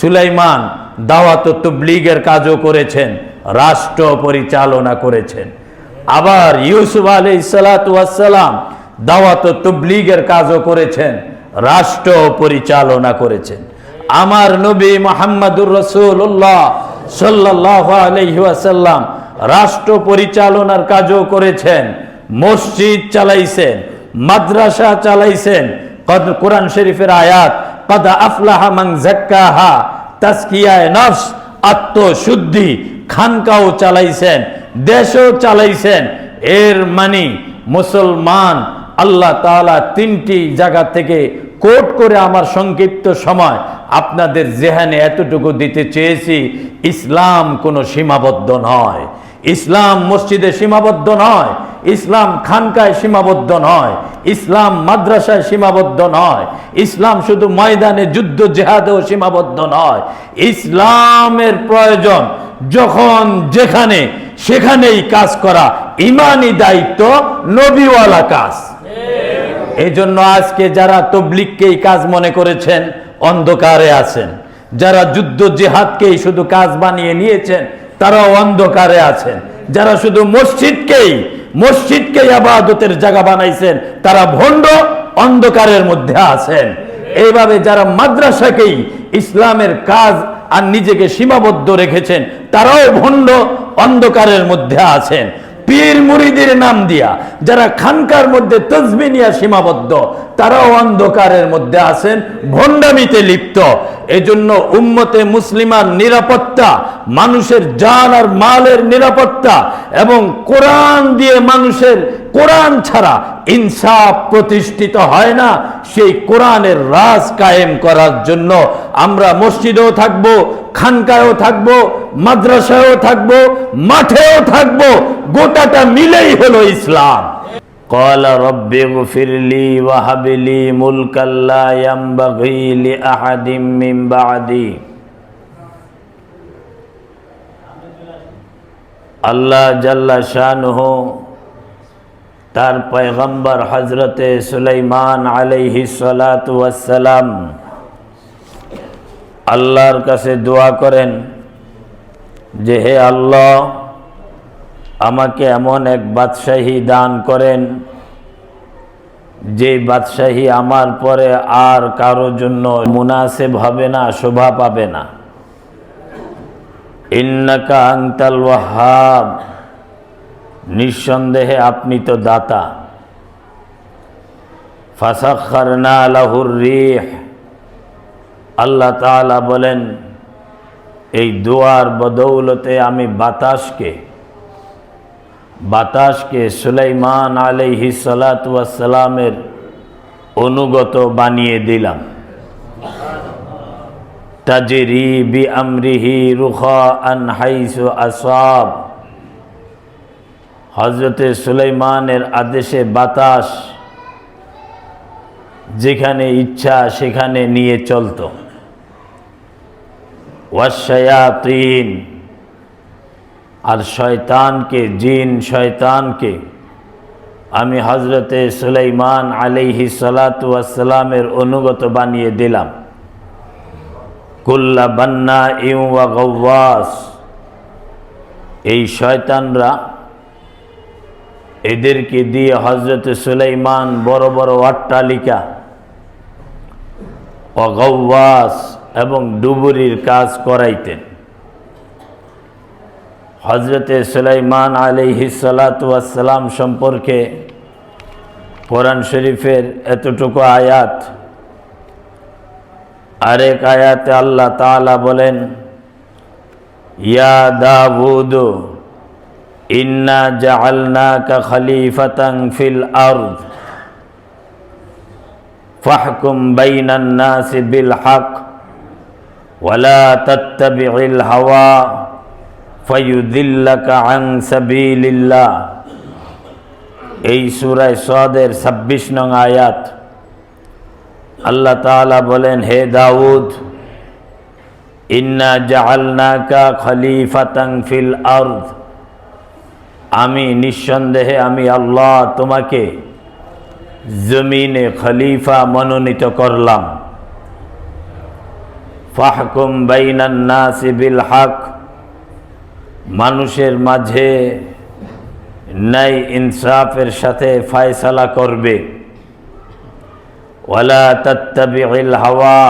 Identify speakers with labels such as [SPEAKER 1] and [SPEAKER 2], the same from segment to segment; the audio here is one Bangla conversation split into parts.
[SPEAKER 1] সুলাইমান দাওয়াত ও তাবলীগের কাজও করেছেন, রাষ্ট্র পরিচালনা করেছেন। আবার ইউসুফ আলাইহিস সালাতু ওয়াস সালাম দাওয়াত ও তাবলীগের কাজও করেছেন, রাষ্ট্র পরিচালনা করেছেন। আমার নবী মুহাম্মদুর রাসূলুল্লাহ সাল্লাল্লাহু আলাইহি ওয়াসাল্লাম রাষ্ট্র পরিচালনার কাজও করেছেন, মসজিদ চালাইছেন, মাদ্রাসা চালাইছেন। কোরআন শরীফের আয়াত কদ আফলাহা মান যাক্কাহা, তাজকিয়ায়ে নফস, আত্মশুদ্ধি, খানকাও চালাইছেন, দেশও চালাইছেন। এর মানে মুসলমান আল্লাহ তাআলা তিনটি জায়গা থেকে কোট করে আমার সংক্ষিপ্ত সময় আপনাদের জেহানে এতটুকু দিতে চেয়েছি, ইসলাম কোনো সীমাবদ্ধ নয়। ইসলাম মসজিদে সীমাবদ্ধ নয়, ইসলাম খানকায় সীমাবদ্ধ নয়, ইসলাম মাদ্রাসায় সীমাবদ্ধ নয়, ইসলাম শুধু ময়দানে যুদ্ধ জেহাদেও সীমাবদ্ধ নয়। ইসলামের প্রয়োজন যখন যেখানে সেখানেই কাজ করা ঈমানি দায়িত্ব, নবীওয়ালা কাজ। এই জন্য আজকে যারা তাবলীগকেই কাজ মনে করেছেন অন্ধকারে আছেন, যারা যুদ্ধ জিহাদকেই শুধু কাজ বানিয়ে নিয়েছেন তারাও অন্ধকারে আছেন, যারা শুধু মসজিদকেই ইবাদতের জায়গা বানাইছেন তারা ভণ্ড, অন্ধকারের মধ্যে আছেন। এইভাবে যারা মাদ্রাসাকেই ইসলামের কাজ আর নিজেকে সীমাবদ্ধ রেখেছেন তারাও ভণ্ড, অন্ধকারের মধ্যে আছেন। পীর মুরিদের নাম দিয়া যারা খানকার মধ্যে তসবিহ নিয়ে সীমাবদ্ধ তারাও অন্ধকারের মধ্যে আছেন, ভণ্ডামিতে লিপ্ত। এজন্য উম্মতে মুসলিমার নিরাপত্তা, মানুষের জান আর মালের নিরাপত্তা এবং কোরআন দিয়ে মানুষের, কোরআন ছাড়া ইনসাফ প্রতিষ্ঠিত হয় না। সেই কোরআনের রাজ কায়েম করার জন্য আমরা মসজিদেও থাকবো, খানকায়ও থাকবো, মাদ্রাসায়ও থাকবো, মাঠেও থাকবো, গোটাটা মিলেই হলো ইসলাম। قال رب اغفر لي وهب لي ملكا لا ينبغي لأحد من بعدي। আল্লাহ জাল্লা শানুহু তার পয়গম্বর হযরতে সুলাইমান আলাইহিস সালাতু ওয়াস সালাম আল্লাহর কাছে দোয়া করেন যে হে আল্লাহ, আমাকে এমন এক বাদশাহী দান করেন যে বাদশাহী আমার পরে আর কারো জন্য মুনাসিব হবে না, শোভা পাবে না। ইন্নাকা আনতাল ওয়াহ্হাব, নিঃসন্দেহে আপনি তো দাতা। ফাসাখখারনা লাহুর রিহ, আল্লাহ তাআলা বলেন এই দোয়ার বদৌলতে আমি বাতাসকে সুলাইমান আলাইহিস সালাতু ওয়াস সালামের অনুগত বানিয়ে দিলাম। তাজরি বিআমরিহি রুখাআন হাইসু আসাব, হযরতে সুলাইমানের আদেশে বাতাস যেখানে ইচ্ছা সেখানে নিয়ে চলত। ওয়াশায়াতিন, আর শয়তানকে, জিন শয়তানকে আমি হযরতে সুলাইমান আলাইহিস সালাতু ওয়াস সালামের অনুগত বানিয়ে দিলাম। কুল্লা বান্নাইন ওয়া গাওয়াস, এই শয়তানরা, এদেরকে দিয়ে হযরতে সুলাইমান বড় বড় অট্টালিকা, ওয়া গাওয়াস এবং ডুবুরির কাজ করাইতেন। হযরতে সুলাইমান আলাইহিস সালাতু ওয়াস সালাম সম্পর্কে কোরআন শরীফের এতটুকু আয়াত, আরেক আয়াতে আল্লাহ তাআলা বলেন ইয়া দাউদ ইন্না জাআলনাকা খলিফাতান ফিল আরদ ফাহকুম বাইনান নাসি বিল হক ওয়ালা তাত্তাবি'ল হাওয়া ফায়ুদিল্লাকা আন সাবিলিল্লাহ। এই সূরা সাদের 26 নং আয়াত। আল্লাহ তাআলা বলেন হে দাউদ, ইন্না জাআলনাকা খলিফাতান ফিল আরদ, আমি নিঃসন্দেহে আমি আল্লাহ তোমাকে জমিনে খলিফা মনোনীত করলাম। ফাহকুম বাইনান নাসি বিল হক, মানুষের মাঝে ন্যায় ইনসাফের সাথে ফয়সালা করবে। ওয়ালা তাত্তাবিউল হাওয়া,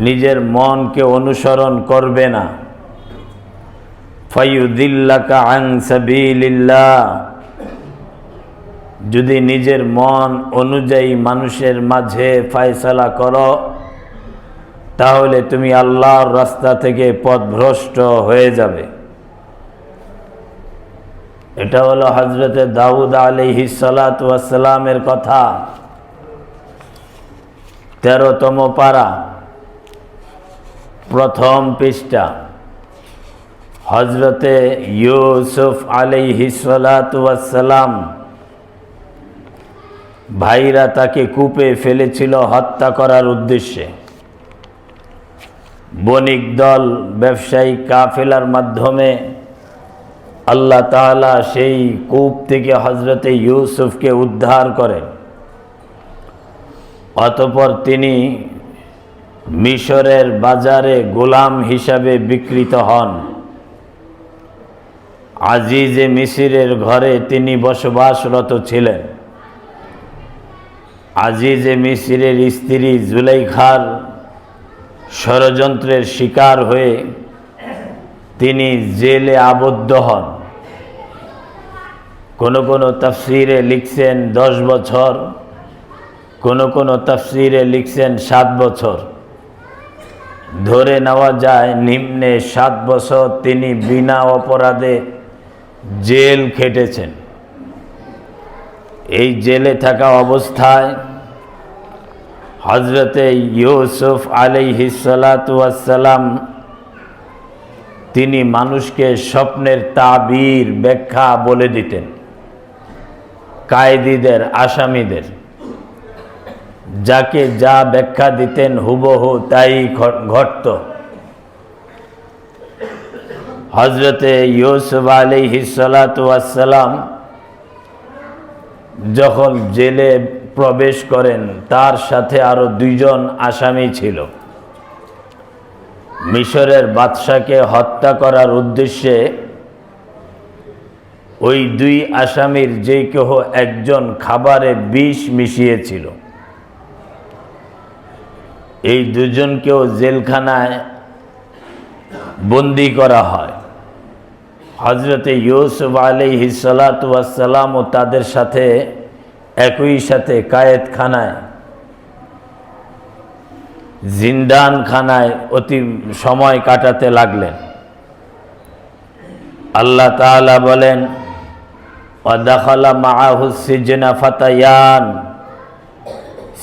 [SPEAKER 1] নিজের মনকে অনুসরণ করবে না। ফায়ুদিল্লাকা আন সাবিলিল্লাহ, যদি নিজের মন অনুযায়ী মানুষের মাঝে ফয়সালা করো তাহলে তুমি আল্লাহর রাস্তা থেকে পথভ্রষ্ট হয়ে যাবে। এটা হলো হযরতে দাউদ আলাইহিস সালাতু ওয়াস সালামের কথা। 13তম পারা, প্রথম পৃষ্ঠা। হযরতে ইউসুফ আলাইহিস সালাতু ওয়াস সালাম, ভাইরা তাকে কূপে ফেলেছিল হত্যা করার উদ্দেশ্যে। বণিক দল, ব্যবসায়িক কাফেলার মাধ্যমে আল্লাহ তাআলা সেই কূপ থেকে হযরতে ইউসুফকে উদ্ধার করেন। অতঃপর তিনি মিশরের বাজারে গোলাম হিসাবে বিক্রিত হন। আজিজে মিসরের ঘরে তিনি বসবাসরত ছিলেন। আজিজে মিসরের স্ত্রী জুলাইখার ষড়যন্ত্রের শিকার হয়ে তিনি জেলে আবদ্ধ হন। কোনো কোনো তাফসীরে লিখছেন 10 বছর, কোনো কোনো তাফসীরে লিখছেন 7 বছর। ধরে নেওয়া যায় নিম্নে 7 বছর তিনি বিনা অপরাধে জেল খেটেছেন। এই জেলে থাকা অবস্থায় হযরতে ইউসুফ আলাইহিস সালাতু ওয়াস সালাম তিনি মানুষকে স্বপ্নের তাবির ব্যাখ্যা বলে দিতেন। কায়েদীদের, আসামিদের যাকে যা ব্যাখ্যা দিতেন হুবহু তাই ঘটত। হযরতে ইউসুফ আলাইহিস সালাতু ওয়াস সালাম যখন জেলে প্রবেশ করেন তার সাথে আরো 2 জন আসামি ছিল। মিশরের বাদশাকে হত্যা করার উদ্দেশ্যে ওই 2 আসামির যে কেহ একজন খাবারে বিষ মিশিয়েছিল। এই 2 জনকেও জেলখানায় বন্দী করা হয়। হযরতে ইউসুফ আলাইহিস সালাতু ওয়াস সালাম ও তাদের সাথে একই সাথে কায়েদখানায়, জিন্দানখানায় অতি সময় কাটাতে লাগলেন। আল্লাহ তাআলা বলেন, ওয়াদাখালা মাআহু সিজনা ফাতায়ান,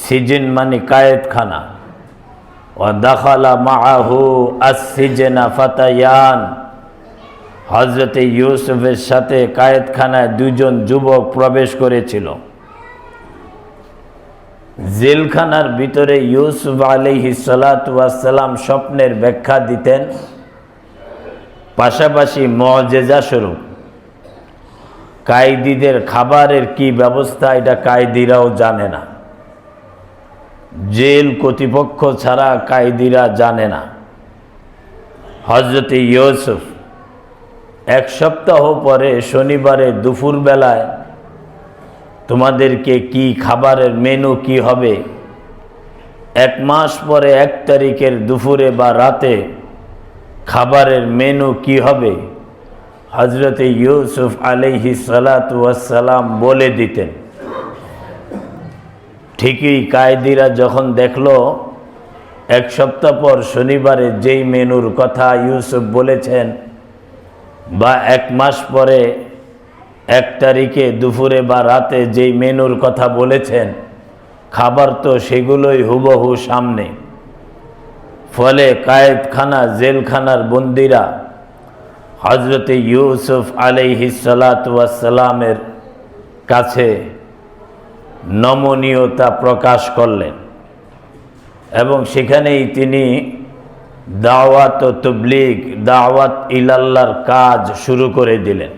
[SPEAKER 1] সিজন মানে কায়েদখানা। ওয়াদাখালা মাআহু আস-সিজনা ফাতায়ান, হযরতে ইউসুফের সাথে কায়েদখানায় 2 জন যুবক প্রবেশ করেছিল। জেলখানার ভিতরে ইউসুফ আলাইহিস সালাতু ওয়াস সালাম স্বপ্নের ব্যাখ্যা দিতেন, পাশাপাশি মুআজিজা স্বরূপ কায়েদীদের খাবারের কি ব্যবস্থা এটা কায়েদীরাও জানে না। জেল কর্তৃপক্ষ ছাড়া কায়েদীরা জানে না। হযরতে ইউসুফ 1 সপ্তাহ পরে শনিবারে দুপুর বেলায় তোমাদেরকে কি খাবারের মেনু কি হবে, 1 মাস পরে 1 তারিখের দুপুরে বা রাতে খাবারের মেনু কি হবে, হযরতে ইউসুফ আলাইহিস সালাতু ওয়াস সালাম বলে দিতেন। ঠিকই কায়েদীরা যখন দেখলো 1 সপ্তাহ পর শনিবারে যেই মেনুর কথা ইউসুফ বলেছেন বা 1 মাস পরে 1 তারিখে দুপুরে বা রাতে যেই মেনুর কথা বলেছেন, খাবার তো সেগুলোই হুবহু সামনে। ফলে কায়েদখানা, জেলখানার বন্দীরা হযরতে ইউসুফ আলাইহিস সালাতু ওয়াস সালামের কাছে নমনীয়তা প্রকাশ করলেন এবং সেখানেই তিনি দাওয়াত ও তাবলীগ, দাওয়াত ইলাল্লাহর কাজ শুরু করে দিলেন।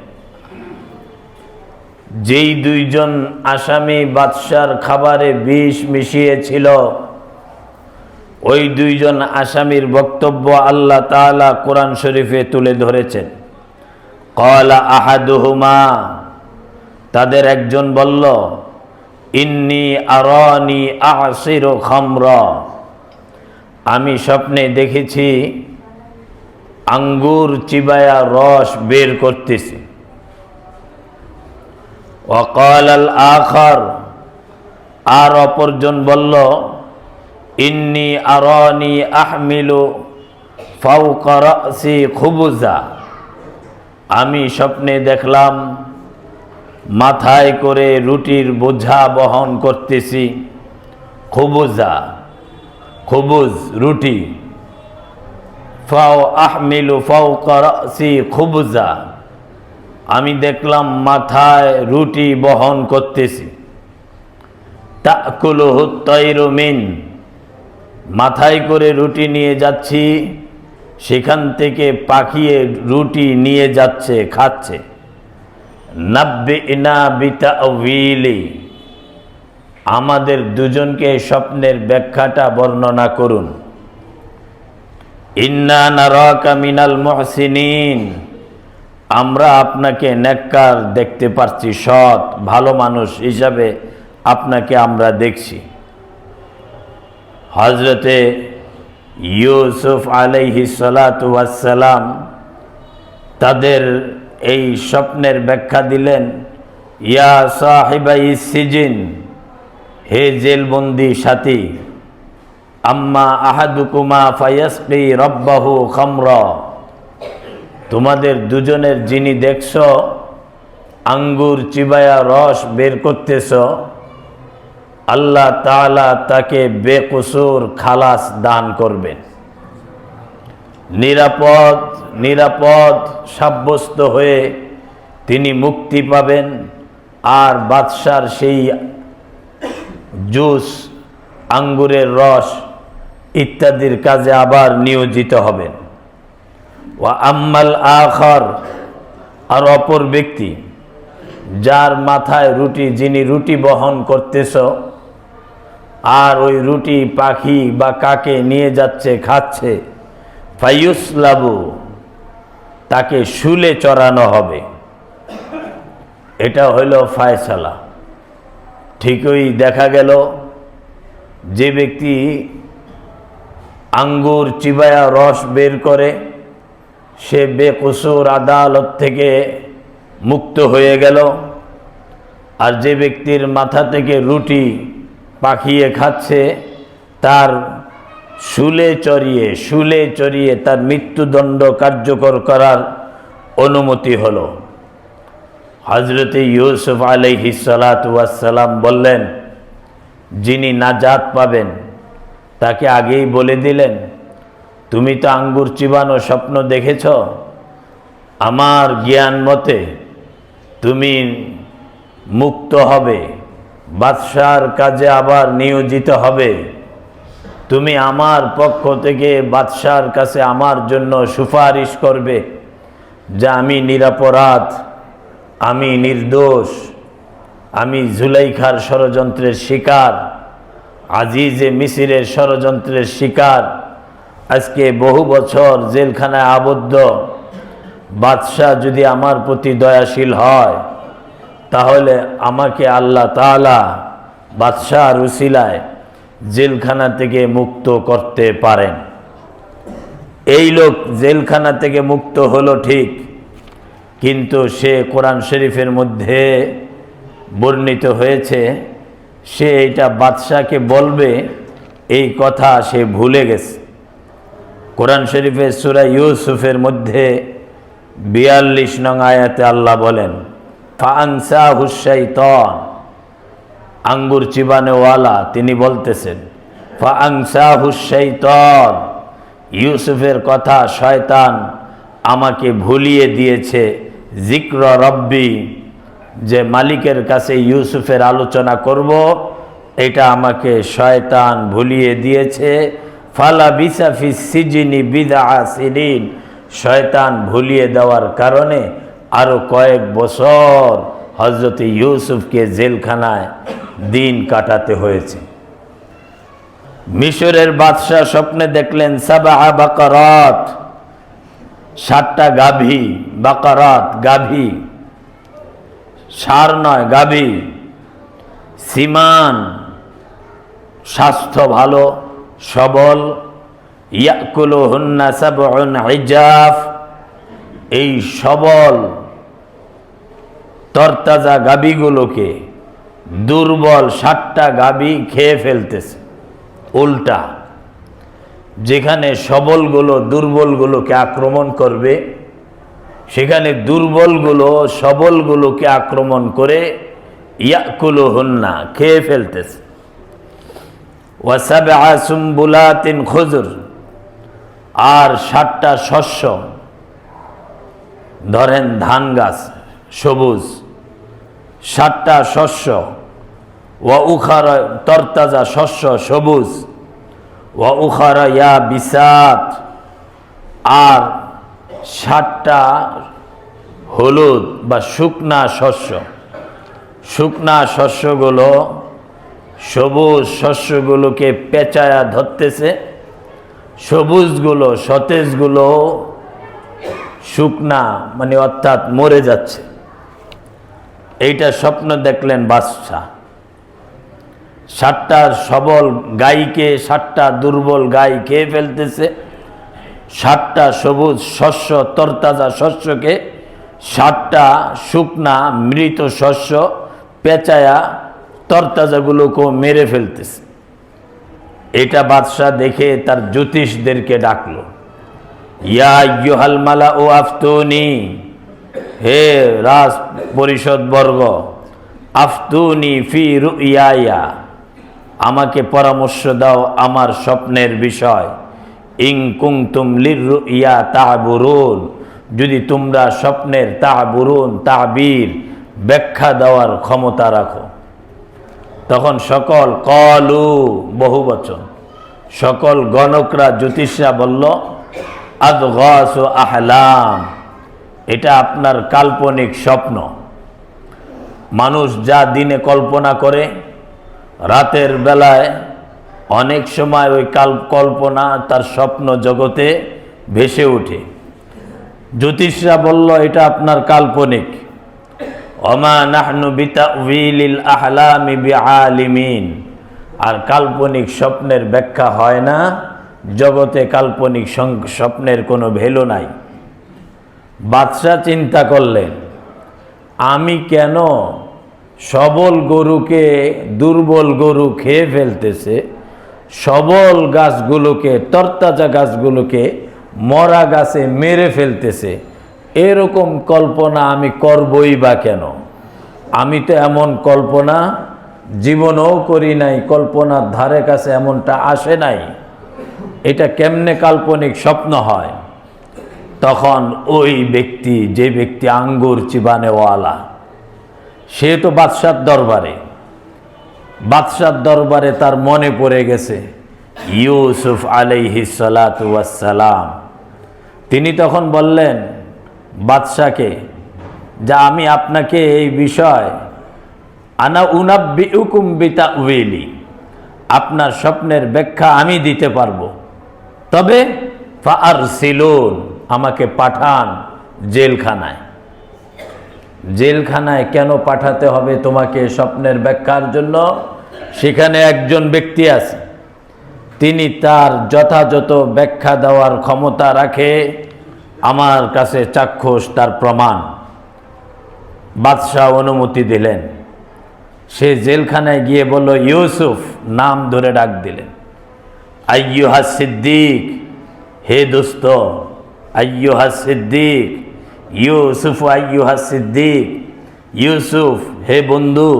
[SPEAKER 1] যেই 2 জন আসামি বাদশার খাবারে বিষ মিশিয়েছিল ওই দুইজন আসামির বক্তব্য আল্লাহ তাআলা কোরআন শরীফে তুলে ধরেছেন। ক্বালা আহাদুহুমা, তাদের একজন বলল, ইন্নী আরানি আ'সিরু খামরা, আমি স্বপ্নে দেখেছি আঙ্গুর চিবায়া রস বের করতেছি। ওয়া ক্বালাল আখার, আর অপরজন বলল, ইন্নী আরানি আহমিলু ফাওকা রাসি খুবুজা, আমি স্বপ্নে দেখলাম মাথায় করে রুটির বোঝা বহন করতেছি। খুবুজা, খুবুজ রুটি। ফাও আহমিলু ফাওকা রাসি খুবুজা, আমি দেখলাম মাথায় রুটি বহন করতেছি। তাকুলুহু তায়রু মিন, মাথায় করে রুটি নিয়ে যাচ্ছি, সেখান থেকে পাখিয়ে রুটি নিয়ে যাচ্ছে, খাচ্ছে। নাব্বিনা বিতাউইলি, আমাদের দুজনকে স্বপ্নের ব্যাখ্যাটা বর্ণনা করুন। ইন্না নারাকা মিনাল মুহসিনিন, আমরা আপনাকে নেককার দেখতে পাচ্ছি, সৎ ভালো মানুষ হিসাবে আপনাকে আমরা দেখছি। হযরতে ইউসুফ আলাইহিস সালাতু ওয়াস সালাম তাদের এই স্বপ্নের ব্যাখ্যা দিলেন। ইয়া সাহিবাই সিজিন, হে জেলবন্দি সাথী, আম্মা আহাদুকুমা ফায়াসকি রব্বাহু খামরা, তোমাদের দুজনের যিনি দেখছ আঙ্গুর চিবায়া রস বের করতেছ, আল্লাহ তাআলা তাকে বেকসুর খালাস দান করবেন, নিরাপদ সাব্যস্ত হয়ে তিনি মুক্তি পাবেন, আর বাদশার সেই জুস আঙ্গুরের রস ইত্যাদির কাজে আবার নিয়োজিত হবেন। ওয়া আম্মাল আখার, আর অপর ব্যক্তি যার মাথায় রুটি, যিনি রুটি বহন করতেছ আর ওই রুটি পাখি বা কাকে নিয়ে যাচ্ছে, খাচ্ছে, ফায়ুসলাবু, তাকে শুলে চড়ানো হবে। এটা হইল ফায়সালা। ঠিকই দেখা গেল যে ব্যক্তি আঙ্গুর চিবায়া রস বের করে সে বেকসুর আদালত থেকে মুক্ত হয়ে গেল, আর যে ব্যক্তির মাথা থেকে রুটি পাখিয়ে খাচ্ছে তার শুলে চড়িয়ে তার মৃত্যুদণ্ড কার্যকর করার অনুমতি হলো। হযরতে ইউসুফ আলাইহিস সালাতু ওয়াস সালাম বললেন, যিনি নাজাত পাবেন তাকে আগেই বলে দিলেন, তুমি তো আঙ্গুর চিবানো স্বপ্ন দেখেছ, আমার জ্ঞান মতে তুমি মুক্ত হবে, বাদশার কাজে আবার নিয়োজিত হবে, তুমি আমার পক্ষ থেকে বাদশার কাছে আমার জন্য সুপারিশ করবে যে আমি নিরপরাধ, আমি নির্দোষ, আমি জুলাইখার ষড়যন্ত্রের শিকার, আজিজে মিসরের ষড়যন্ত্রের শিকার, আজকে বহু বছর জেলখানায় আবদ্ধ। বাদশাহ যদি আমার প্রতি দয়াশীল হয় তাহলে আমাকে আল্লাহ তাআলা বাদশাহর উসিলায় জেলখানা থেকে মুক্ত করতে পারেন। এই লোক জেলখানা থেকে মুক্ত হলো ঠিক, কিন্তু সে কোরআন শরীফের মধ্যে বর্ণিত হয়েছে সে এটা বাদশাহকে বলবে এই কথা সে ভুলে গেছে। কোরআন শরীফের সূরা ইউসুফের মধ্যে ৪২ নং আয়াতে আল্লাহ বলেন, ফাআনসাহুশ শাইতান, আঙ্গুর চিবানোওয়ালা তিনি বলতেছেন, ফাআনসাহুশ শাইতান, ইউসুফের কথা শয়তান আমাকে ভুলিয়ে দিয়েছে, যিকর রব্বি, যে মালিকের কাছে ইউসুফের আলোচনা করব এটা আমাকে শয়তান ভুলিয়ে দিয়েছে। ফালা বিসা ফিস সিজনি বিদআ সিনিন, শয়তান ভুলিয়ে দেওয়ার কারণে আরো কয়েক বছর হযরত ইউসুফকে জেলখানায় দিন কাটাতে হয়েছে। মিশরের বাদশাহ স্বপ্নে দেখলেন সাবা বাকারাত, 7টা গাভী, বাকারাত গাভী, ষাঁড় নয় গাভী, সিমান, স্বাস্থ্য ভালো সবল, ইয়াকুলুহুন্না সাবউন ইজাফ, এই সবল তরতাজা গাভীগুলোকে দুর্বল 7টা গাভী খেয়ে ফেলতেছে। উল্টা, যেখানে সবলগুলো দুর্বলগুলোকে আক্রমণ করবে, সেখানে দুর্বলগুলো সবলগুলোকে আক্রমণ করে ইয়াকুলুহুন্না খেয়ে ফেলতেছে। ওয়া সাবআ সুম্বুলাতিন খুজর, আর 7টা শস্য, ধরেন ধান গাছ সবুজ, 7টা শস্য, ওয়া উখারা তরতাজা শস্য সবুজ, ওয়া উখারা ইয়া বিসাত, আর 7টা হলুদ বা শুকনা শস্য। শুকনা শস্যগুলো সবুজ শস্যগুলোকে পেঁচায়া ধরতেছে, সবুজগুলো সতেজগুলো শুকনা মানে অর্থাৎ মরে যাচ্ছে। এইটা স্বপ্ন দেখলেন বাদশাহ। 7টা সবল গাইকে 7টা দুর্বল গাই খেয়ে ফেলতেছে, 7টা সবুজ শস্য তরতাজা শস্যকে 7টা শুকনা মৃত শস্য পেঁচায়া তরতাজাগুলোকেও মেরে ফেলতেছে। এটা বাদশাহ দেখে তার জ্যোতিষদেরকে ডাকলো, ইয়া আইয়ুহাল মালাউ আফতুনি, হে রাজ পরিষদ বর্গ, আফতুনি ফি রুইয়ায়া, আমাকে পরামর্শ দাও আমার স্বপ্নের বিষয়। ইন কুনতুম লিররুইয়া তা'বুরুন, যদি তোমরা স্বপ্নের তা'বুরুন তা'বীর ব্যাখ্যা দেওয়ার ক্ষমতা রাখো। তখন সকল কলু বহুবচন, সকল গণকরা জ্যোতিষরা বলল, আদগাসু আহলাম, এটা আপনার কাল্পনিক স্বপ্ন। মানুষ যা দিনে কল্পনা করে, রাতের বেলায় অনেক সময় ওই কল্পনা তার স্বপ্ন জগতে ভেসে ওঠে। জ্যোতিষরা বলল এটা আপনার কাল্পনিক। ওমা নাহনু বিতাউইলিল আহলামি বিআলিমিন, আর কাল্পনিক স্বপ্নের ব্যাখ্যা হয় না, জগতে কাল্পনিক স্বপ্নের কোনো ভ্যালু নাই। বাদশাহ চিন্তা করলেন, আমি কেন সবল গরুকে দুর্বল গরু খেয়ে ফেলতেছে, সবল গাছগুলোকে তরতাজা গাছগুলোকে মরা গাছে মেরে ফেলতেছে, এরকম কল্পনা আমি করবই বা কেন? আমি তো এমন কল্পনা জীবনেও করি নাই, কল্পনার ধারে কাছে এমনটা আসে নাই, এটা কেমনে কাল্পনিক স্বপ্ন হয়? তখন ওই ব্যক্তি, যে ব্যক্তি আঙ্গুর চিবানেওয়ালা, সে তো বাদশার দরবারে, বাদশার দরবারে তার মনে পড়ে গেছে ইউসুফ আলাইহিস সালাতু ওয়াস সালাম। তিনি তখন বললেন বাদশাকে, যা আমি আপনাকে এই বিষয় আনা উনাব্বিউকুম বিতাউইলি, আপনার স্বপ্নের ব্যাখ্যা আমি দিতে পারবো, তবে ফাআরসিলুন, আমাকে পাঠান জেলখানায়। জেলখানায় কেন পাঠাতে হবে তোমাকে স্বপ্নের ব্যাখ্যার জন্য? সেখানে একজন ব্যক্তি আছে, তিনি তার যথাযথ ব্যাখ্যা দেওয়ার ক্ষমতা রাখে, আমার কাছে চাক্ষুষ তার প্রমাণ। বাদশাহ অনুমতি দিলেন। সে জেলখানায় গিয়ে বলল, ইউসুফ, নাম ধরে ডাক দিলেন, আইয়ুহা সিদ্দিক, হে দোস্ত, আইয়ুহা সিদ্দিক, ইউসুফ আইয়ুহা সিদ্দিক, ইউসুফ হে বন্ধু,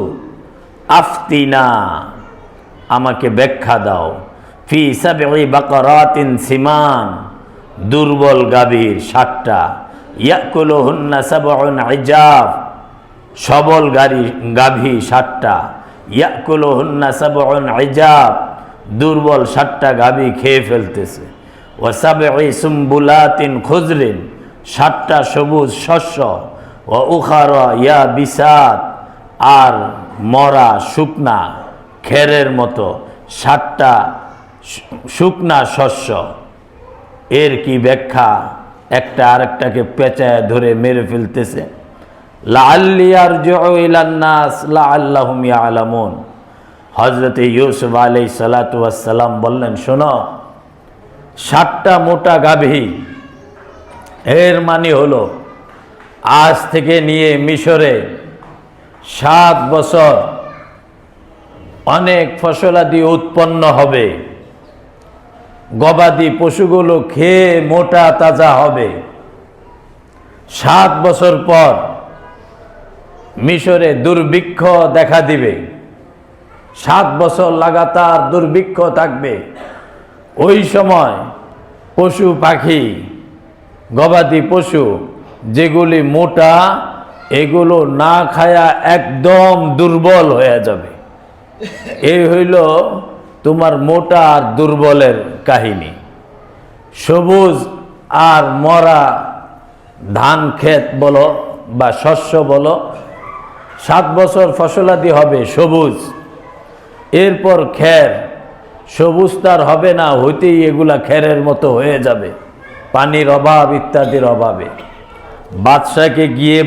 [SPEAKER 1] আফতিনা, আমাকে ব্যাখ্যা দাও, ফি সাবঈ বাকারাতিন সিমান, দুর্বল গাভীর 7টা, ইয়াকুলুহুন্না সাবউন ইজাফ, সবল গাভী 7টা, ইয়াকুলুহুন্না সাবউন ইজাফ, দুর্বল 7টা গাভী খেয়ে ফেলতেছে। ওয়া সাবঈ সুম্বুলাতিন খুজরিন, 7টা সবুজ শস্য, ওয়া উখারা ইয়া বিসাত, আর মরা শুকনা খেরের মতো 7টা শুকনা শস্য। এর কি ব্যাখ্যা? একটা আরেকটাকে পেঁচায় ধরে মেরে ফেলতেছে। লাআল্লি আরজিউ ইলান নাস লাআল্লাহুম ইয়ালামুন। হযরত ইউসুফ আলাইহিস সালাতু ওয়াস সালাম বললেন, শোনো, 7টা মোটা গাভী, এর মানে হলো আজ থেকে নিয়ে মিশরে 7 বছর অনেক ফসলাদি উৎপন্ন হবে। গবাদি পশুগুলো খেয়ে মোটা তাজা হবে। 7 বছর পর মিশরে দুর্ভিক্ষ দেখা দিবে। 7 বছর লাগাতার দুর্ভিক্ষ থাকবে। ওই সময় পশু পাখি, গবাদি পশু যেগুলি মোটা, এগুলো না খায়া একদম দুর্বল হয়ে যাবে। এই হইল তোমার মোটা আর দুর্বলের কাহিনী। সবুজ আর মরা ধান ক্ষেত বলো বা শস্য বলো, 7 বছর ফসলাদি হবে সবুজ। এরপর খের, সবুজ তার হবে না, হইতেই এগুলা খেরের মতো হয়ে যাবে পানির অভাব ইত্যাদির অভাবে। বাদশাকে গিয়ে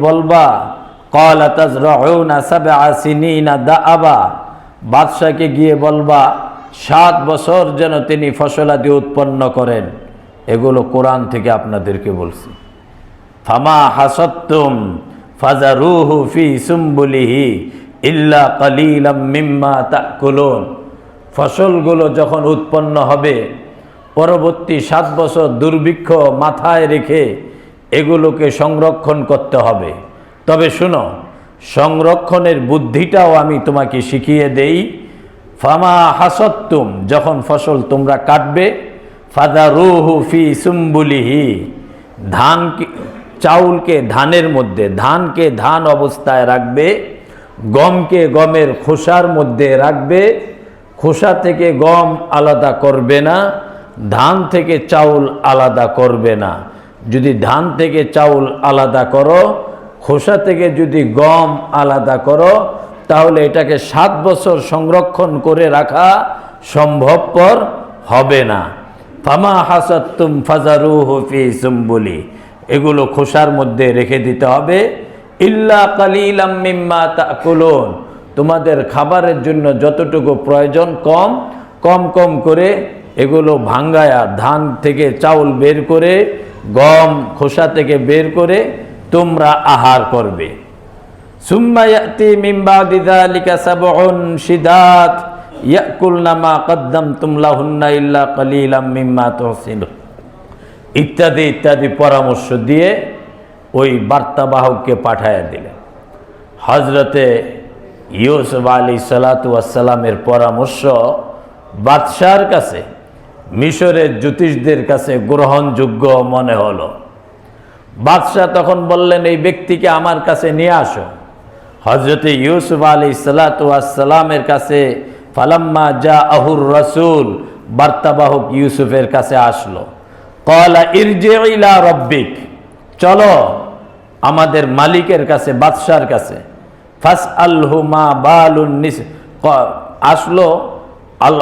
[SPEAKER 1] বলবা ক্বালা তাজরাউনা সাবআ সিনিনা দাআবা। বাদশাকে গিয়ে বলবা 7 বছর যেন তিনি ফসলাদি উৎপন্ন করেন। এগুলো কোরআন থেকে আপনাদেরকে বলছি। ফামা হাসাদতুম ফাজারুহু ফি সুম্বুলিহি ইল্লা কালিলাম মিম্মা তাকুলুন। ফসলগুলো যখন উৎপন্ন হবে, পরবর্তী 7 বছর দুর্ভিক্ষ মাথায় রেখে এগুলোকে সংরক্ষণ করতে হবে। তবে শুনো, সংরক্ষণের বুদ্ধিটাও আমি তোমাকে শিখিয়ে দেই। ফামা হাসাদতুম, যখন ফসল তোমরা কাটবে, ফাদারুহু ফি সুম্বুলিহি, চাউলকে ধানের মধ্যে, ধানকে ধান অবস্থায় রাখবে, গমকে গমের খোসার মধ্যে রাখবে। খোসা থেকে গম আলাদা করবে না, ধান থেকে চাউল আলাদা করবে না। যদি ধান থেকে চাউল আলাদা করো, খোসা থেকে যদি গম আলাদা করো, তাহলে এটাকে 7 বছর সংরক্ষণ করে রাখা সম্ভবপর হবে না। ফামা হাসাদতুম ফাজারুহু ফি সুম্বুলি, এগুলো খোসার মধ্যে রেখে দিতে হবে। ইল্লা কালিলাম মিম্মা তাকুলুন, তোমাদের খাবারের জন্য যতটুকু প্রয়োজন কম কম করে এগুলো ভাঙ্গায়া, ধান থেকে চাউল বের করে, গম খোসা থেকে বের করে তোমরা আহার করবে। সুম্মা ইয়াতি মিন বাদি যালিকা সাবউন শিদাত ইয়াকুলনা মা কদ্দামতুম লাহুন্না ইল্লা কালিলাম মিম্মা তুহসিনুন, ইত্যাদি ইত্যাদি পরামর্শ দিয়ে ওই বার্তাবাহককে পাঠাইয়া দিলেন। হজরতে ইউসুফ আলাইহিস সালাতু ওয়াস সালামের পরামর্শ বাদশার কাছে, মিশরের জ্যোতিষদের কাছে গ্রহণযোগ্য মনে হলো। বাদশাহ তখন বললেন, এই ব্যক্তিকে আমার কাছে নিয়ে আসো। হজরতে ইউসুফ আলাইহিস সালাতু ওয়াস সালামের কাছে ফালাম্মা জাআহুর রাসূল, বার্তাবাহক ইউসুফের কাছে আসলো। ক্বালা ইরজি ইলা রাব্বিক, চলো আমাদের মালিকের কাছে, বাদশার কাছে। ফাসআলহু মা বালুন নিস, আসলো।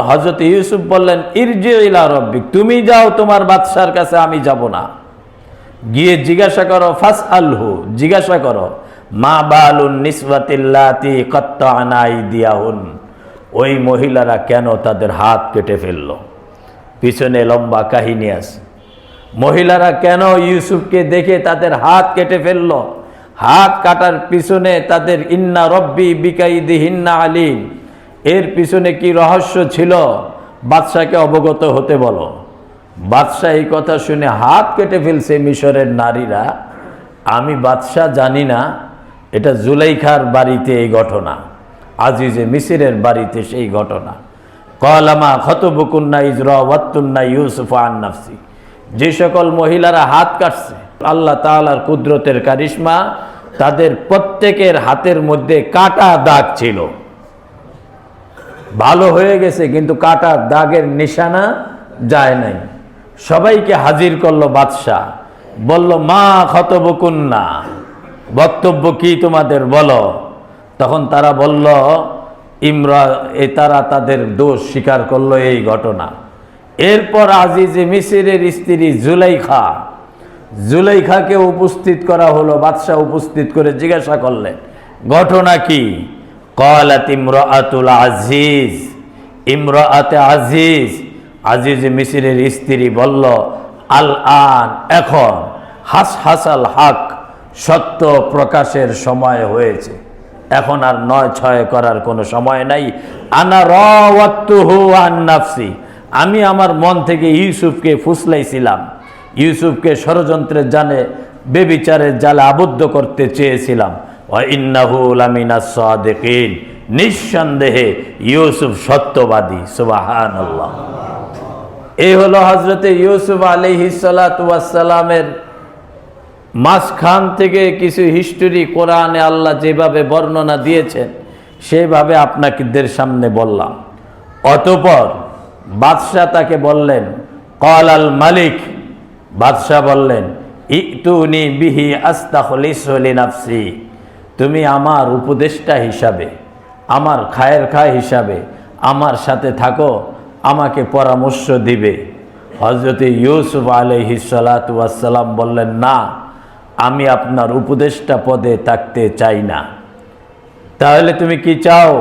[SPEAKER 1] হযরত ইউসুফ বললেন, ইরজি ইলা রাব্বিক, তুমি যাও তোমার বাদশার কাছে, আমি যাব না। গিয়ে জিজ্ঞাসা করো, ফাসআলহু, জিজ্ঞাসা করো, মা বালুন নিসওয়াতিল্লাতি কাত্তা'না আইদিয়াহুন, ওই মহিলারা কেন তাদের হাত কেটে ফেললো। পিছনে লম্বা কাহিনী আছে। মহিলারা কেন ইউসুফকে দেখে তাদের হাত কেটে ফেলল? হাত কাটার পিছনে তাদের ইন্না রব্বি বিকাইদিহিন্না আলিম, এর পিছনে কি রহস্য ছিল বাদশাকে অবগত হতে বলো। বাদশাহ এই কথা শুনে হাত কেটে ফেলছে মিশরের নারীরা, আমি বাদশাহ জানি না। এটা জুলাইখার বাড়িতে এই ঘটনা, আজিজে মিসরের বাড়িতে সেই ঘটনা। ক্বালামা খতবুকুন্না ইয রাওয়াতুন্না ইউসুফ আন নাফসি, যে সকল মহিলারা হাত কাটছে, আল্লাহ তাআলার কুদরতের কারিশমা, তাদের প্রত্যেকের হাতের মধ্যে কাটা দাগ ছিল। ভালো হয়ে গেছে, কিন্তু কাটা দাগের নিশানা যায় নাই। সবাইকে হাজির করলো বাদশাহ, বলল, মা খতবুকুন্না, বক্তব্য কি তোমাদের বলো। তখন তারা বলল, তারা তাদের দোষ স্বীকার করলো এই ঘটনা। এরপর আজিজে মিসরের স্ত্রী জুলাইখাকে উপস্থিত করা হলো, বাদশাহ উপস্থিত করে জিজ্ঞাসা করলেন ঘটনা কি? ক্বালাত ইমরাআতুল আজিজ, ইমরাআতে আজিজ, আজিজে মিসরের স্ত্রী বলল, আল আন, এখন, হাসহাসাল হক, সত্য প্রকাশের সময় হয়েছে, এখন আর নয় ছয় করার কোনো সময় নাই। আনা রাওয়াতুহু আন নাফসি, আমি আমার মন থেকে ইউসুফকে ফুসলাইছিলাম, ইউসুফকে ষড়যন্ত্রের জালে, বেবিচারের জালে আবদ্ধ করতে চেয়েছিলাম। ওয়া ইন্নাহু লামিনাস সাদিকিন, নিঃসন্দেহে ইউসুফ সত্যবাদী। সুবহানাল্লাহ। এই হলো হযরতে ইউসুফ আলাইহিস সালাতু ওয়াস সালামের মাঝখান থেকে কিছু হিস্টোরি কোরআনে আল্লাহ যেভাবে বর্ণনা দিয়েছেন সেভাবে আপনাদের সামনে বললাম। অতঃপর বাদশাহ তাকে বললেন, ক্বাল আল মালিক, বাদশাহ বললেন, ইতুনি বিহি আস্তাখলিসু লিনাফসি, তুমি আমার উপদেষ্টা হিসাবে, আমার খায়ের খায় হিসাবে আমার সাথে থাকো, আমাকে পরামর্শ দিবে। হযরত ইউসুফ আলাইহিস সালাতু ওয়াস সালাম বললেন, না, আমি আপনার উপদেষ্টা পদে থাকতে চাই না। তাহলে তুমি কি চাও?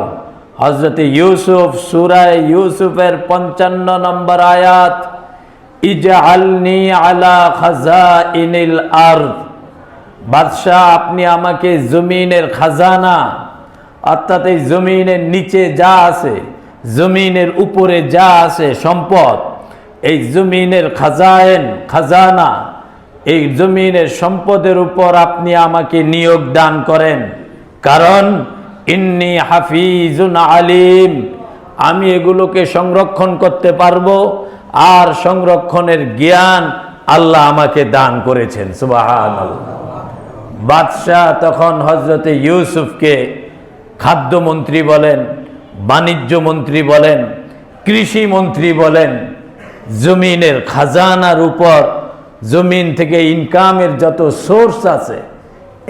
[SPEAKER 1] হযরত ইউসুফ, সূরা ইউসুফের 55 নম্বর আয়াত, ইজআলনি আলা খাজাইনিল আরদ, বাদশাহ আপনি আমাকে জমিনের খাজানা, অর্থাৎ এই জমিনের নিচে যা আছে, জমিনের উপরে যা আছে সম্পদ, এই জমিনের খাজানা, এই জমিনের সম্পদের উপর আপনি আমাকে নিয়োগ দান করেন। কারণ ইন্নী হাফিজুন আলিম, আমি এগুলোকে সংরক্ষণ করতে পারবো, আর সংরক্ষণের জ্ঞান আল্লাহ আমাকে দান করেছেন। সুবহানাল্লাহ। বাদশাহ তখন হযরতে ইউসুফকে খাদ্যমন্ত্রী বলেন, বাণিজ্য মন্ত্রী বলেন, কৃষি মন্ত্রী বলেন, জমিনের খাজানার উপর, জমিন থেকে ইনকামের যত সোর্স আছে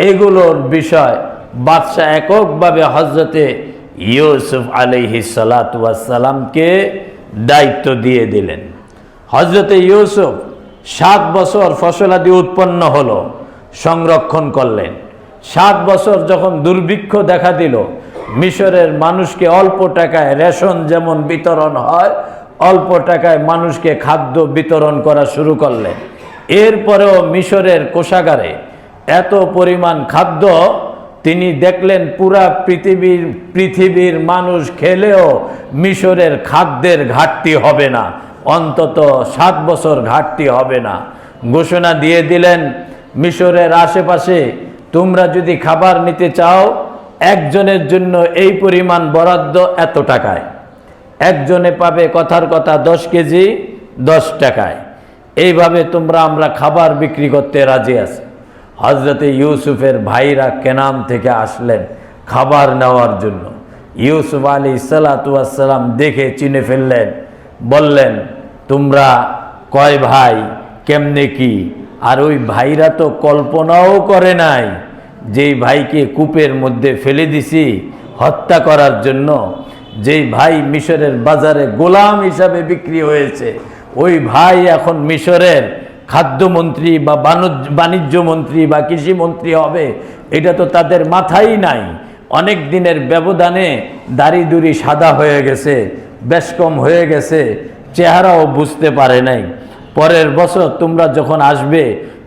[SPEAKER 1] এগুলোর বিষয় বাদশাহ এককভাবে হযরতে ইউসুফ আলাইহিস সালাতু ওয়াস সালামকে দায়িত্ব দিয়ে দিলেন। হযরতে ইউসুফ 7 বছর ফসলাদি উৎপন্ন হলো, সংরক্ষণ করলেন। 7 বছর যখন দুর্ভিক্ষ দেখা দিল, মিশরের মানুষকে অল্প টাকায় রেশন যেমন বিতরণ হয়, অল্প টাকায় মানুষকে খাদ্য বিতরণ করা শুরু করলেন। এরপরেও মিশরের কোষাগারে এত পরিমাণ খাদ্য তিনি দেখলেন পুরা পৃথিবীর মানুষ খেলেও মিশরের খাদ্যের ঘাটতি হবে না, অন্তত 7 বছর ঘাটতি হবে না। ঘোষণা দিয়ে দিলেন, মিশরের আশেপাশে তোমরা যদি খাবার নিতে চাও, একজনের জন্য এই পরিমাণ বরাদ্দ এত টাকায়, একজনে পাবে কথার কথা 10 কেজি 10 টাকায়, এইভাবে আমরা খাবার বিক্রি করতে রাজি আছি। হযরতে ইউসুফের ভাইরা কেনান থেকে আসলেন খাবার নেওয়ার জন্য। ইউসুফ আলাইহিস সালাতু ওয়াস সালাম দেখে চিনে ফেললেন, বললেন, তোমরা কয় ভাই, কেমনে কি? আর ওই ভাইরা তো কল্পনাও করে নাই যেই ভাইকে কূপের মধ্যে ফেলে দিছি হত্যা করার জন্য, যেই ভাই মিশরের বাজারে গোলাম হিসাবে বিক্রি হয়েছে, ওই ভাই এখন মিশরের খাদ্যমন্ত্রী বা বাণিজ্য মন্ত্রী বা কৃষি মন্ত্রী হবে, এটা তো তাদের মাথায় নাই। অনেক দিনের ব্যবধানে দাড়ি দুড়ি সাদা হয়ে গেছে, বেশকম হয়ে গেছে, চেহারাও বুঝতে পারে নাই। পরের বছর তোমরা যখন আসবে,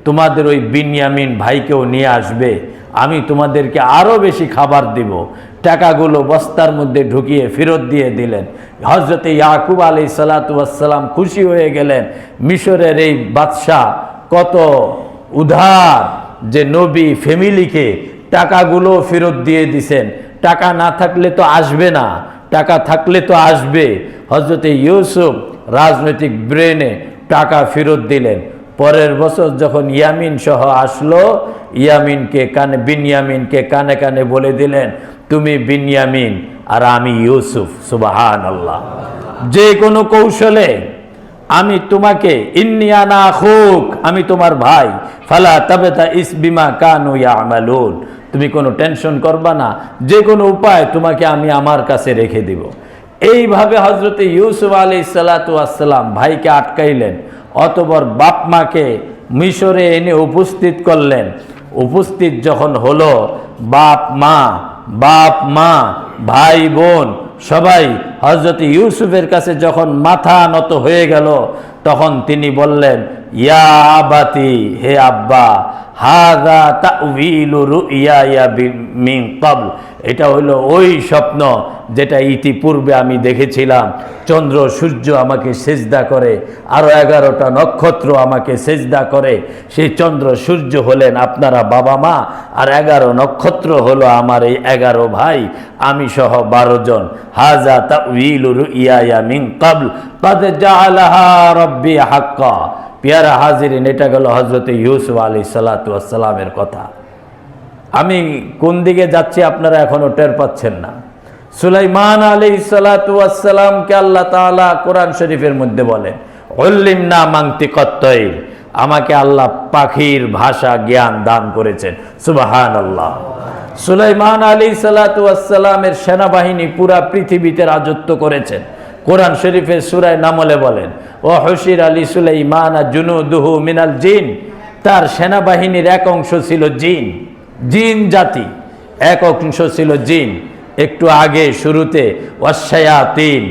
[SPEAKER 1] তোমাদের ওই বিনয়ামিন ভাইকেও নিয়ে আসবে, আমি তোমাদেরকে আরও বেশি খাবার দিব। টাকাগুলো বস্তার মধ্যে ঢুকিয়ে ফেরত দিয়ে দিলেন। হযরতে ইয়াকুব আলাইহিস সালাতু ওয়াস সালাম খুশি হয়ে গেলেন, মিশরের এই বাদশাহ কত উদার যে নবী ফ্যামিলিকে টাকাগুলো ফেরত দিয়ে দিছেন। টাকা না থাকলে তো আসবে না, টাকা থাকলে তো আসবে। হযরতে ইউসুফ রাজনৈতিক ব্রেনে টাকা ফেরত দিলেন। পরের বছর যখন ইয়ামিন সহ আসলো, বিনয়ামিনকে কানে কানে বলে দিলেন, তুমি বিনয়ামিন আর আমি ইউসুফ। সুবহানাল্লাহ। যে কোনো কৌশলে আমি তোমাকে, ইন্নী আনা আখুক, আমি তোমার ভাই, ফালা তাবতাইস বিমা কানু ইয়ামালুন, তুমি কোনো টেনশন করবা না, যে কোনো উপায় তোমাকে আমি আমার কাছে রেখে দিব। এইভাবে হজরতে ইউসুফ আলাইহিস সালাতু ওয়াস সালাম ভাইকে আটকাইলেন, অতঃপর বাপ মাকে মিশরে এনে উপস্থিত করলেন। উপস্থিত যখন হলো বাপ মা ভাই বোন সবাই হজরত ইউসুফের কাছে যখন মাথা নত হয়ে গেল, তখন তিনি বললেন, ইয়া আবাতি, হে আব্বা, হাযা তা'উইলু রুইয়া মিন ক্বাবল, এটা হলো ওই স্বপ্ন যেটা ইতিপূর্বে আমি দেখেছিলাম। চন্দ্র সূর্য আমাকে সেজদা করে, আরো 11টা নক্ষত্র আমাকে সেজদা করে। সেই চন্দ্র সূর্য হলেন আপনারা বাবা মা, আর 11 নক্ষত্র হলো আমার এই 11 ভাই, আমি সহ 12 জন। হাযা তা'উইলু রুইয়া মিন ক্বাবল ক্বাদ জাআলাহা রাব্বি হাক্কা। পিয়ারা হাজিরিন, এটা গেল হযরত ইউসুফ আলাইহিস সালাতু ওয়াস সালামের কথা। আমি কোন দিকে যাচ্ছি আপনারা এখনো টের পাচ্ছেন না। সুলাইমান আলাইহিস সালাতু ওয়াস সালামকে আল্লাহ তাআলা কোরআন শরীফের মধ্যে বলেন, উল্লিমনা মানতিকাত তায়র, আমাকে আল্লাহ পাখির ভাষা জ্ঞান দান করেছেন। সুবহানাল্লাহ। সুলাইমান আলাইহিস সালাতু ওয়াস সালামের সেনাবাহিনী পুরা পৃথিবীতে রাজত্ব করেছেন। কোরআন শরীফের সূরা নামলে বলেন, ও হুশির আলী সুলাইমান জুনুদুহু মিনাল জিন, তার সেনাবাহিনীর এক অংশ ছিল জিন জাতি, এক অংশ ছিল জিন। একটু আগে শুরুতে ওয়াশায়াতিন,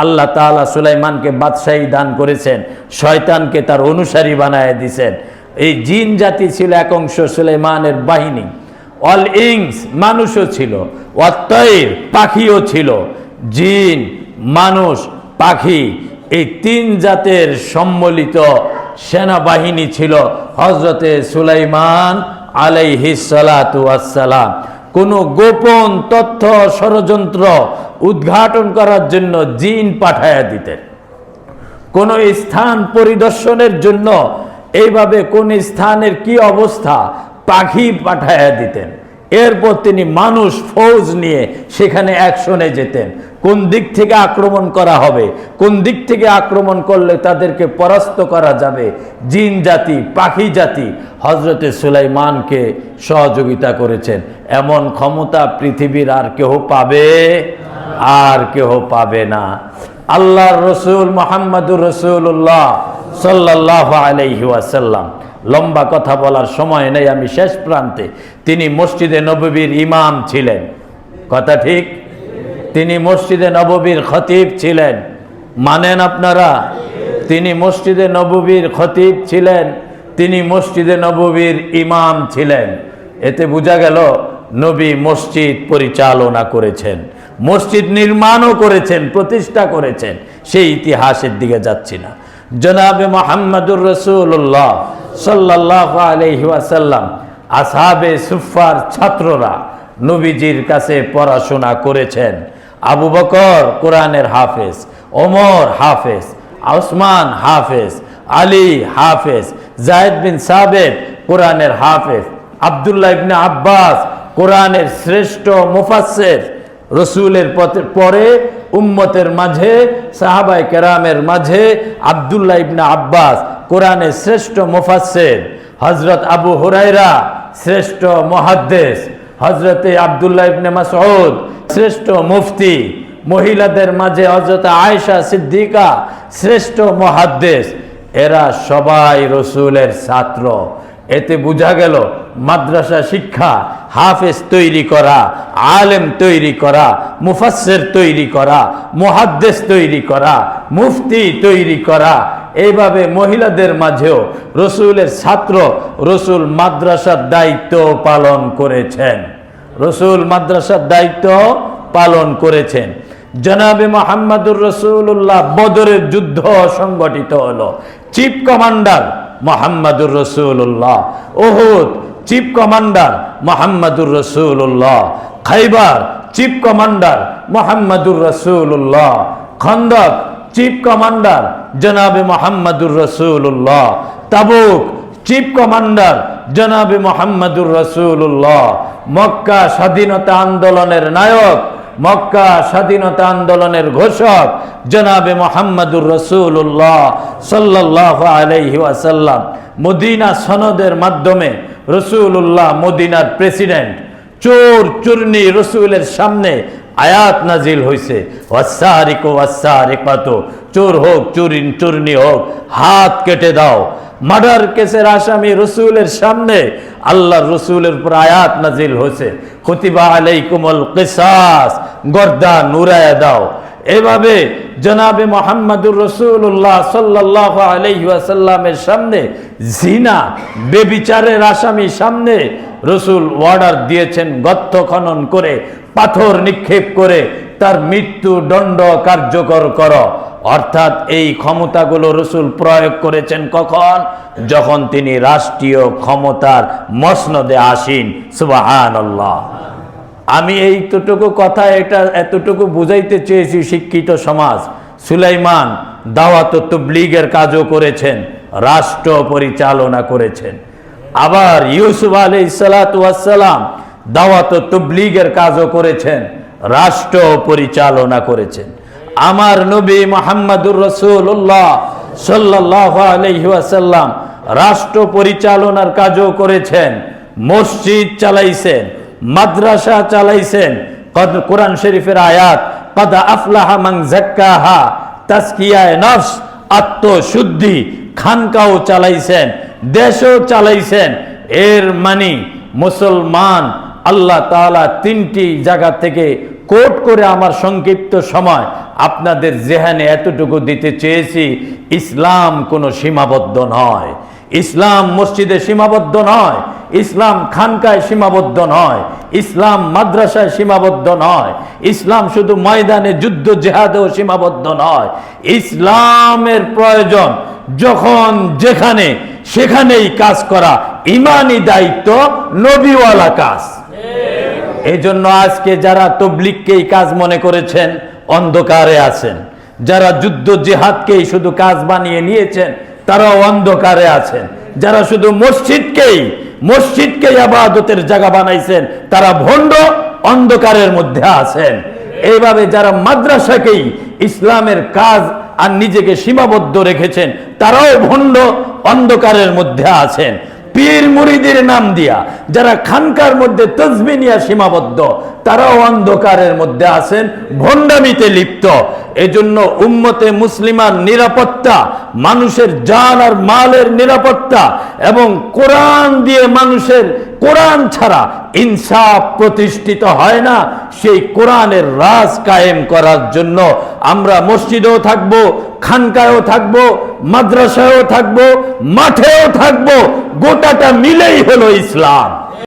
[SPEAKER 1] আল্লাহ তাআলা সুলাইমানকে বাদশাহী দান করেছেন, শয়তানকে তার অনুসারী বানায় দিয়েছেন। এই জিন জাতি ছিল এক অংশ সুলাইমানের বাহিনী। অল ইংস, মানুষও ছিল, ওয়াত-তায়র, পাখিও ছিল। জিন, মানুষ, পাখি, এই 3 জাতের সম্মিলিত সেনাবাহিনী ছিল হযরতে সুলাইমান আলাইহিস সালাতু ওয়াস সালাম। কোনো গোপন তথ্য ষড়যন্ত্র উদ্ঘাটন করার জন্য জিন পাঠায়া দিতেন। কোন স্থান পরিদর্শনের জন্য এইভাবে কোন স্থানের কি অবস্থা, পাখি পাঠায়া দিতেন। এরপর তিনি মানুষ ফৌজ নিয়ে সেখানে অ্যাকশনে যেতেন। কোন দিক থেকে আক্রমণ করা হবে, কোন দিক থেকে আক্রমণ করলে তাদেরকে পরাস্ত করা যাবে, জিন জাতি, পাখি জাতি হযরতে সুলাইমানকে সহযোগিতা করেছেন। এমন ক্ষমতা পৃথিবীর আর কেহ পাবে? আর কেহ পাবে না। আল্লাহর রসুল মুহাম্মদুর রাসূলুল্লাহ সাল্লাল্লাহু আলাইহি ওয়াসাল্লাম, লম্বা কথা বলার সময় নেই, আমি শেষ প্রান্তে। তিনি মসজিদে নববীর ইমাম ছিলেন, কথা ঠিক? তিনি মসজিদে নববীর খতিব ছিলেন, মানেন আপনারা? তিনি মসজিদে নববীর খতিব ছিলেন, তিনি মসজিদে নববীর ইমাম ছিলেন। এতে বোঝা গেল নবী মসজিদ পরিচালনা করেছেন, মসজিদ নির্মাণও করেছেন, প্রতিষ্ঠা করেছেন। সেই ইতিহাসের দিকে যাচ্ছি না। জনাবে মুহাম্মদুর রাসূলুল্লাহ সাল্লাল্লাহু আলাইহি ওয়াসাল্লাম, আসহাবে সুফফার ছাত্ররা নবীজির কাছে পড়াশোনা করেছেন। আবু বকর কোরআনের হাফেজ, ওমর হাফেজ, ওসমান হাফেজ, আলী হাফেজ, যায়েদ বিন সাবিত কোরআনের হাফেজ, আব্দুল্লাহ ইবনে আব্বাস কোরআনের শ্রেষ্ঠ মুফাসসির। রসুলের পরে উম্মতের মাঝে, সাহাবায়ে কেরামের মাঝে আব্দুল্লাহ ইবনে আব্বাস কোরআনের শ্রেষ্ঠ মুফাসসির। হযরত আবু হুরায়রা শ্রেষ্ঠ মুহাদ্দিস, হযরতে আব্দুল্লাহ ইবনে মাসউদ শ্রেষ্ঠ মুফতি। মহিলাদের মাঝে হযরত আয়েশা সিদ্দিকা শ্রেষ্ঠ মুহাদ্দিস। এরা সবাই রসুলের ছাত্র। এতে বোঝা গেল মাদ্রাসা শিক্ষা, হাফেজ তৈরি করা, আলেম তৈরি করা, মুফাসসির তৈরি করা, মুহাদ্দিস তৈরি করা, মুফতি তৈরি করা, এইভাবে মহিলাদের মাঝেও রসুলের ছাত্র। রসুল মাদ্রাসার দায়িত্ব পালন করেছেন, রসুল মাদ্রাসার দায়িত্ব পালন করেছেন। জনাবে মুহাম্মদুর রাসূলুল্লাহ, বদরের যুদ্ধ সংগঠিত হলো, চিফ কমান্ডার মুহাম্মদুর রাসূলুল্লাহ। উহুদ চিফ কমান্ডার মুহাম্মদুর রাসূলুল্লাহ। খাইবার চিফ কমান্ডার মুহাম্মদুর রাসূলুল্লাহ। খন্দক চিফ কমান্ডার জনাবে মুহাম্মদুর রাসূলুল্লাহ। তাবুক চিফ কমান্ডার জনাবে মুহাম্মদুর রাসূলুল্লাহ। মক্কা স্বাধীনতা আন্দোলনের নায়ক, মক্কা স্বাধীনতা আন্দোলনের ঘোষক জনাবে মুহাম্মদুর রাসূলুল্লাহ সাল্লাল্লাহু আলাইহি ওয়াসাল্লাম। মদিনা সনদের মাধ্যমে রাসূলুল্লাহ মদিনার প্রেসিডেন্ট, চোর চুরনি রসুলের সামনে আয়াত নাজিল হয়েছে, ওয়াসারিকু ওয়াসারিকাতু, চোর হোক চুরনি হোক হাত কেটে দাও। মার্ডার কেসের আসামি রসুলের সামনে আল্লাহর রসুলের উপর আয়াত নাজিল হয়েছে, কুতিবা আলাইকুমুল কিসাস, গর্দান উড়ায়া দাও। এভাবে জনাবে মুহাম্মদুর রাসূলুল্লাহ সাল্লাল্লাহু আলাইহি ওয়াসাল্লামের সামনে জিনা বেবিচারের আসামি সামনে রসুল অর্ডার দিয়েছেন গর্ত খনন করে পাথর নিক্ষেপ করে তার মৃত্যু দণ্ড কার্যকর করো। অর্থাৎ এই ক্ষমতাগুলো রসুল প্রয়োগ করেছেন কখন? যখন তিনি রাষ্ট্রীয় ক্ষমতার মসনদে আসীন। সুবহানাল্লাহ। আমি এইটুকু কথা এতটুকু বুঝাইতে চেয়েছি শিক্ষিত সমাজ। সুলাইমান দাওয়াত ও তাবলীগের কাজও করেছেন, রাষ্ট্র পরিচালনা করেছেন। আবার ইউসুফ আলাইহিস সালাতু ওয়াস সালাম দাওয়াত ও তাবলীগের কাজও করেছেন, রাষ্ট্র পরিচালনা করেছেন। আমার নবী মুহাম্মদুর রাসূলুল্লাহ সাল্লাল্লাহু আলাইহি ওয়াসাল্লাম রাষ্ট্র পরিচালনার কাজও করেছেন, মসজিদ চালাইছেন, মাদ্রাসা চালাইছেন। কোরআন শরীফের আয়াত কাদ আফলাহা মান যাক্কাহা, তাজকিয়ায়ে নফস, আত্মশুদ্ধি, খানকাও চালাইছেন, দেশও চালাইছেন। এর মানে মুসলমান আল্লাহ তাআলা তিনটি জায়গা থেকে কোট করে আমার সংক্ষিপ্ত সময় আপনাদের জেহানে এতটুকু দিতে চেয়েছি, ইসলাম কোনো সীমাবদ্ধ নয়, ইসলাম মসজিদে সীমাবদ্ধ নয়, ইসলাম খানকায় সীমাবদ্ধ নয়, ইসলাম মাদ্রাসায় সীমাবদ্ধ নয়, ইসলাম শুধু ময়দানে যুদ্ধ জেহাদেও সীমাবদ্ধ নয়। ইসলামের প্রয়োজন যখন যেখানে সেখানেই কাজ করা ঈমানি দায়িত্ব, নবীওয়ালা কাজ। এই জন্য আজকে যারা তাবলীগকেই কাজ মনে করেছেন অন্ধকারে আছেন, যারা যুদ্ধ জিহাদকেই শুধু কাজ বানিয়ে নিয়েছেন তারাও অন্ধকারে আছেন, যারা শুধু মসজিদকেই ইবাদতের জায়গা বানাইছেন তারা ভণ্ড, অন্ধকারের মধ্যে আছেন। এইভাবে যারা মাদ্রাসাকেই ইসলামের কাজ আর নিজেকে সীমাবদ্ধ রেখেছেন তারাও ভণ্ড, অন্ধকারের মধ্যে আছেন। পীর মুরিদের নাম দিয়া যারা খানকার মধ্যে তাসবিহ নিয়ে সীমাবদ্ধ তারাও অন্ধকারের মধ্যে আছেন, ভণ্ডামিতে লিপ্ত। এজন্য উম্মতে মুসলিমার নিরাপত্তা, মানুষের জান আর মালের নিরাপত্তা এবং কোরআন দিয়ে মানুষের, কোরআন ছাড়া ইনসাফ প্রতিষ্ঠিত হয় না। সেই কোরআনের রাজ কায়েম করার জন্য আমরা মসজিদেও থাকবো, খানকায়ও থাকবো, মাদ্রাসায়ও থাকবো, মাঠেও থাকবো, গোটাটা মিলেই হলো ইসলাম।